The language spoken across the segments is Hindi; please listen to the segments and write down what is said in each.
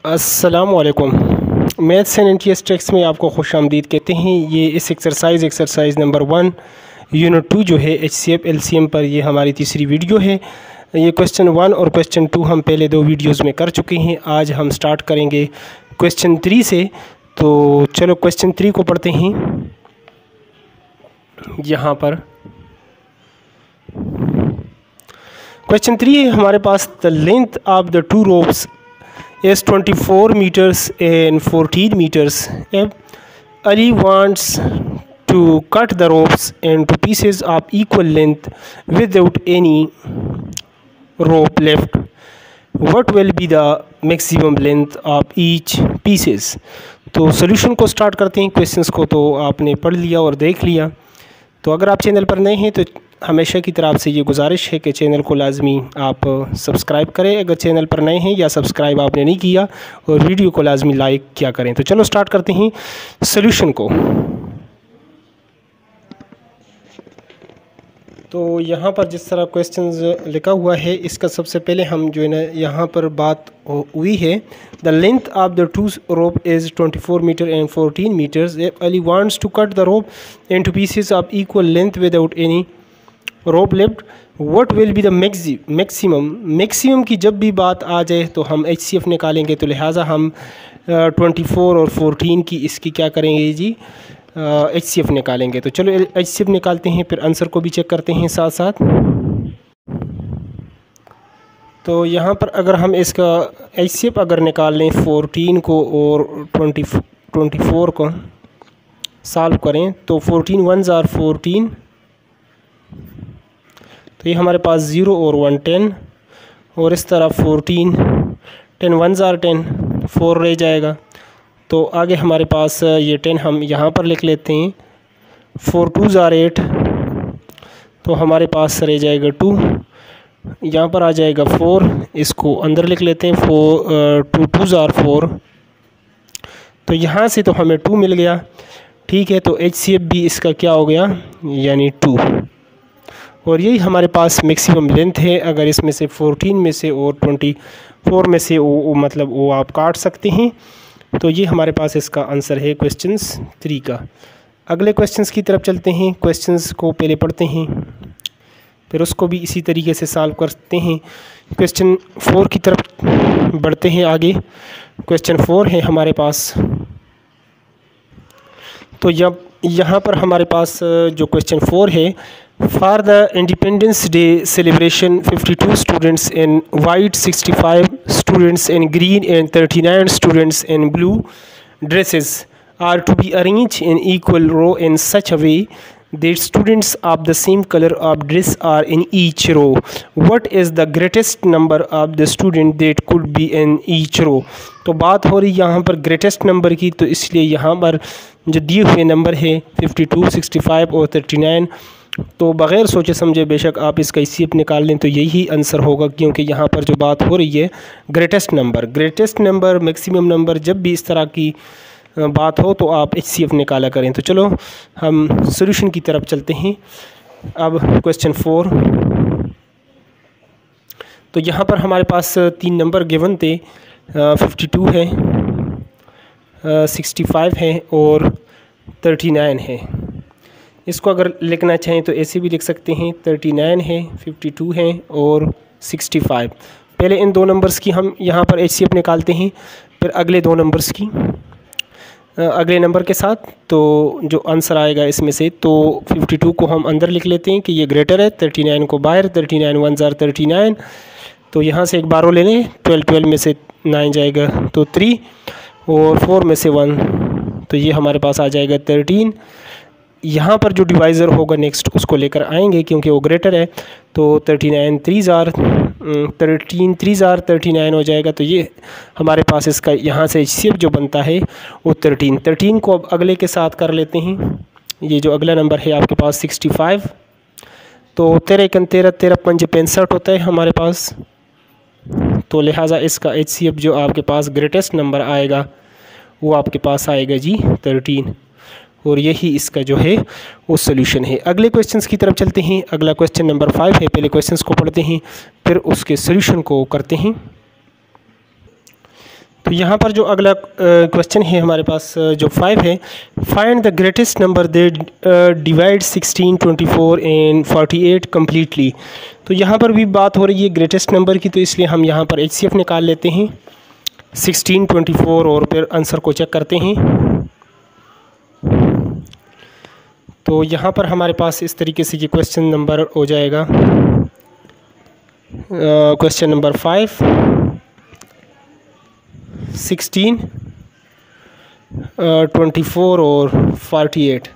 अस्सलामुअलैकुम। मैथ्स एंड एनटीएस ट्रिक्स में आपको खुशामदीद कहते हैं। ये इस एक्सरसाइज नंबर 1 यूनिट 2 जो है HCF LCM पर ये हमारी तीसरी वीडियो है। ये क्वेश्चन 1 और क्वेश्चन 2 हम पहले 2 वीडियोज़ में कर चुके हैं। आज हम स्टार्ट करेंगे क्वेश्चन 3 से। तो चलो क्वेश्चन 3 को पढ़ते हैं। यहाँ पर क्वेश्चन 3 है हमारे पास, the length of the two ropes is 24 meters and 14 meters. Ali wants to cut the ropes into pieces of equal length without any rope left. What will be the maximum length of each pieces? तो सॉल्यूशन को स्टार्ट करते हैं। क्वेश्चंस को तो आपने पढ़ लिया और देख लिया। तो अगर आप चैनल पर नए हैं तो हमेशा की तरफ से ये गुजारिश है कि चैनल को लाजमी आप सब्सक्राइब करें अगर चैनल पर नए हैं, या सब्सक्राइब आपने नहीं किया, और वीडियो को लाजमी लाइक क्या करें। तो चलो स्टार्ट करते हैं सॉल्यूशन को। तो यहाँ पर जिस तरह क्वेश्चंस लिखा हुआ है, इसका सबसे पहले हम जो है ना यहाँ पर बात हुई है, the length of the two rope is 24 meter and 14 meters. Ali wants to cut the rope into pieces of equal length without any rope left. What will be the maximum की जब भी बात आ जाए तो हम HCF निकालेंगे। तो लिहाजा हम 24 और 14 की इसकी क्या करेंगे जी, HCF निकालेंगे। तो चलो HCF निकालते हैं, फिर आंसर को भी चेक करते हैं साथ साथ। तो यहाँ पर अगर हम इसका HCF अगर निकाल लें 14 को और 24 को सॉल्व करें तो 14 1s are 14, तो ये हमारे पास 0 और 1 10, और इस तरह 14 10 1s are 10 4 रह जाएगा। तो आगे हमारे पास ये 10 हम यहाँ पर लिख लेते हैं, 4 2s are 8, तो हमारे पास रह जाएगा 2, यहाँ पर आ जाएगा 4, इसको अंदर लिख लेते हैं, 2 2s are 4, तो यहाँ से तो हमें 2 मिल गया। ठीक है, तो HCF भी इसका क्या हो गया, यानी 2, और यही हमारे पास मैक्सिमम लेंथ है। अगर इसमें से 14 में से और 24 में से मतलब वो आप काट सकते हैं। तो ये हमारे पास इसका आंसर है क्वेश्चंस 3 का। अगले क्वेश्चंस की तरफ चलते हैं। क्वेश्चंस को पहले पढ़ते हैं, फिर उसको भी इसी तरीके से सॉल्व करते हैं। क्वेश्चन 4 की तरफ बढ़ते हैं आगे। क्वेश्चन 4 है हमारे पास। तो यहाँ पर हमारे पास जो क्वेश्चन 4 है, for the independence day celebration 52 students in white, 65 students in green and 39 students in blue dresses are to be arranged in equal row in such a way that students of the same color of dress are in each row. What is the greatest number of the student that could be in each row? तो बात हो रही यहाँ पर ग्रेटेस्ट नंबर की, तो इसलिए यहाँ पर जो दिए हुए नंबर है 52, 65 और 39, तो बग़ैर सोचे समझे बेशक आप इसका HCF निकाल लें तो यही आंसर होगा, क्योंकि यहाँ पर जो बात हो रही है ग्रेटेस्ट नंबर मैक्सिमम नंबर, जब भी इस तरह की बात हो तो आप HCF निकाला करें। तो चलो हम सॉल्यूशन की तरफ चलते हैं। अब क्वेश्चन 4, तो यहाँ पर हमारे पास 3 नंबर गिवन थे, 52 है, 65 है और 39 है। इसको अगर लिखना चाहें तो ऐसे भी लिख सकते हैं, 39 है, 52 है और 65। पहले इन 2 नंबर्स की हम यहाँ पर HCF निकालते हैं, फिर अगले 2 नंबर्स की अगले नंबर के साथ। तो जो आंसर आएगा इसमें से, तो 52 को हम अंदर लिख लेते हैं कि ये ग्रेटर है, 39 को बाहर, 39 1s are 39, तो यहाँ से एक बारो ले लें, 12 में से 9 जाएगा तो 3, और 4 में से 1, तो ये हमारे पास आ जाएगा 13। यहाँ पर जो डिवाइज़र होगा नेक्स्ट उसको लेकर आएंगे क्योंकि वो ग्रेटर है, तो 13 3s are 39 हो जाएगा। तो ये हमारे पास इसका यहाँ से HCF जो बनता है वो 13 को अब अगले के साथ कर लेते हैं। ये जो अगला नंबर है आपके पास 65, तो 13 1 13, 13 5 65 होता है हमारे पास। तो लिहाजा इसका HCF जो आपके पास ग्रेटेस्ट नंबर आएगा वो आपके पास आएगा जी 13, और यही इसका जो है वो सोल्यूशन है। अगले क्वेश्चंस की तरफ चलते हैं। अगला क्वेश्चन नंबर 5 है। पहले क्वेश्चंस को पढ़ते हैं, फिर उसके सोल्यूशन को करते हैं। तो तो यहाँ पर जो अगला क्वेश्चन है हमारे पास जो 5 है, find the greatest number that divide 16, 24 and 48 completely. तो यहाँ पर भी बात हो रही है ग्रेटेस्ट नंबर की, तो इसलिए हम यहाँ पर HCF निकाल लेते हैं 16, 24 और फिर आंसर को चेक करते हैं। तो यहाँ पर हमारे पास इस तरीके से ये क्वेश्चन नंबर हो जाएगा, क्वेश्चन नंबर 5, 16, 24 और 48।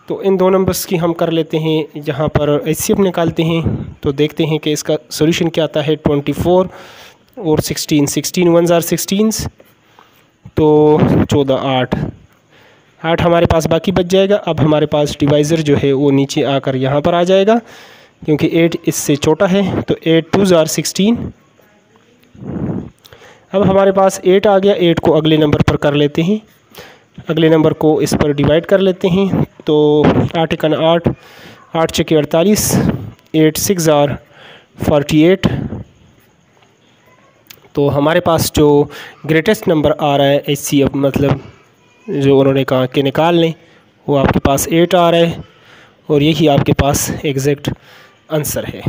तो इन दो नंबर्स की हम कर लेते हैं, यहाँ पर HCF निकालते हैं। तो देखते हैं कि इसका सॉल्यूशन क्या आता है। 24 और 16, 16 1s are 16, तो 14, 8 हमारे पास बाकी बच जाएगा। अब हमारे पास डिवाइज़र जो है वो नीचे आकर यहाँ पर आ जाएगा, क्योंकि 8 इससे छोटा है। तो 8 2s are 16। अब हमारे पास 8 आ गया, 8 को अगले नंबर पर कर लेते हैं, अगले नंबर को इस पर डिवाइड कर लेते हैं। तो 8 1 8, 8 6 48, 8 6 are 48। तो हमारे पास जो ग्रेटेस्ट नंबर आ रहा है HCF, मतलब जो उन्होंने कहा कि निकाल लें, वो आपके पास 8 आ रहा है और यही आपके पास एग्जैक्ट आंसर है।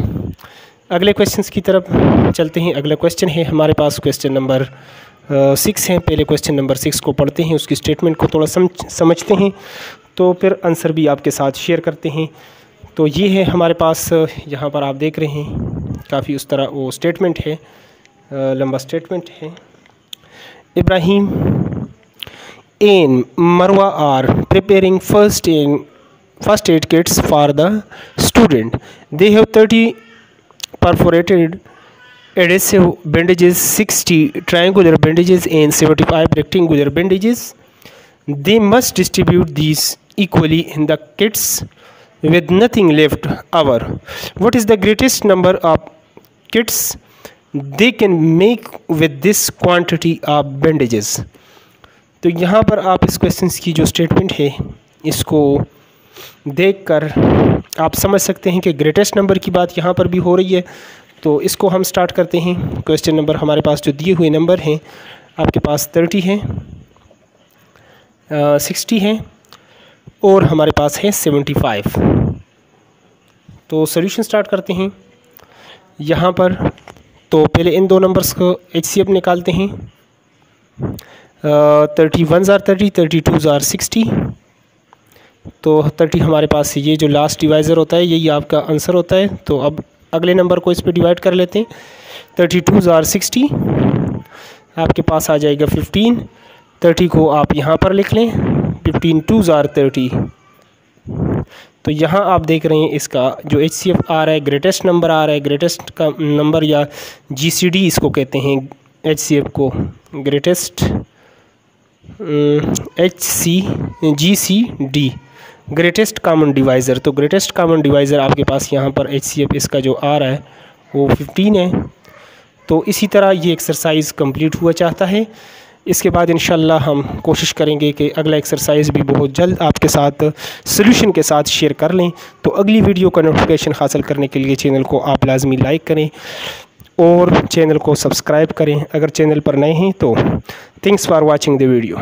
अगले क्वेश्चंस की तरफ चलते हैं। अगला क्वेश्चन है हमारे पास क्वेश्चन नंबर 6 है। पहले क्वेश्चन नंबर 6 को पढ़ते हैं, उसकी स्टेटमेंट को थोड़ा समझते हैं, तो फिर आंसर भी आपके साथ शेयर करते हैं। तो ये है हमारे पास, यहाँ पर आप देख रहे हैं काफ़ी उस तरह वो स्टेटमेंट है, लंबा स्टेटमेंट है। Ibrahim and Marwa are preparing first aid kits for the student. They have 30 perforated adhesive bandages, 60 triangular bandages and 75 rectangular bandages. They must distribute these equally in the kits with nothing left over. What is the greatest number of kits they can make with this quantity of bandages? तो यहाँ पर आप इस क्वेश्चन की जो स्टेटमेंट है इसको देखकर आप समझ सकते हैं कि ग्रेटेस्ट नंबर की बात यहाँ पर भी हो रही है। तो इसको हम स्टार्ट करते हैं। क्वेश्चन नंबर हमारे पास जो दिए हुए नंबर हैं आपके पास 30 है, 60 है और हमारे पास है 75। तो सॉल्यूशन स्टार्ट करते हैं यहाँ पर। तो पहले इन दो नंबर्स को HCF निकालते हैं। 31s are 30, 32s are 60। तो 30 हमारे पास ये जो लास्ट डिवाइज़र होता है यही आपका आंसर होता है। तो अब अगले नंबर को इस पर डिवाइड कर लेते हैं। 32s are 60, आपके पास आ जाएगा 15। 30 को आप यहाँ पर लिख लें, 15 2s are 30। तो यहाँ आप देख रहे हैं इसका जो HCF आ रहा है, ग्रेटेस्ट नंबर आ रहा है। ग्रेटेस्ट का नंबर या GCD इसको कहते हैं, HCF को greatest GCD, greatest common divisor. तो ग्रेटेस्ट कॉमन डिवाइज़र आपके पास यहाँ पर HCF इसका जो आ रहा है वो 15 है। तो इसी तरह ये एक्सरसाइज कंप्लीट हुआ चाहता है। इसके बाद इंशाल्लाह हम कोशिश करेंगे कि अगला एक्सरसाइज भी बहुत जल्द आपके साथ सॉल्यूशन के साथ शेयर कर लें। तो अगली वीडियो का नोटिफिकेशन हासिल करने के लिए चैनल को आप लाजमी लाइक करें और चैनल को सब्सक्राइब करें। अगर चैनल पर नए हैं तो thanks for watching the video.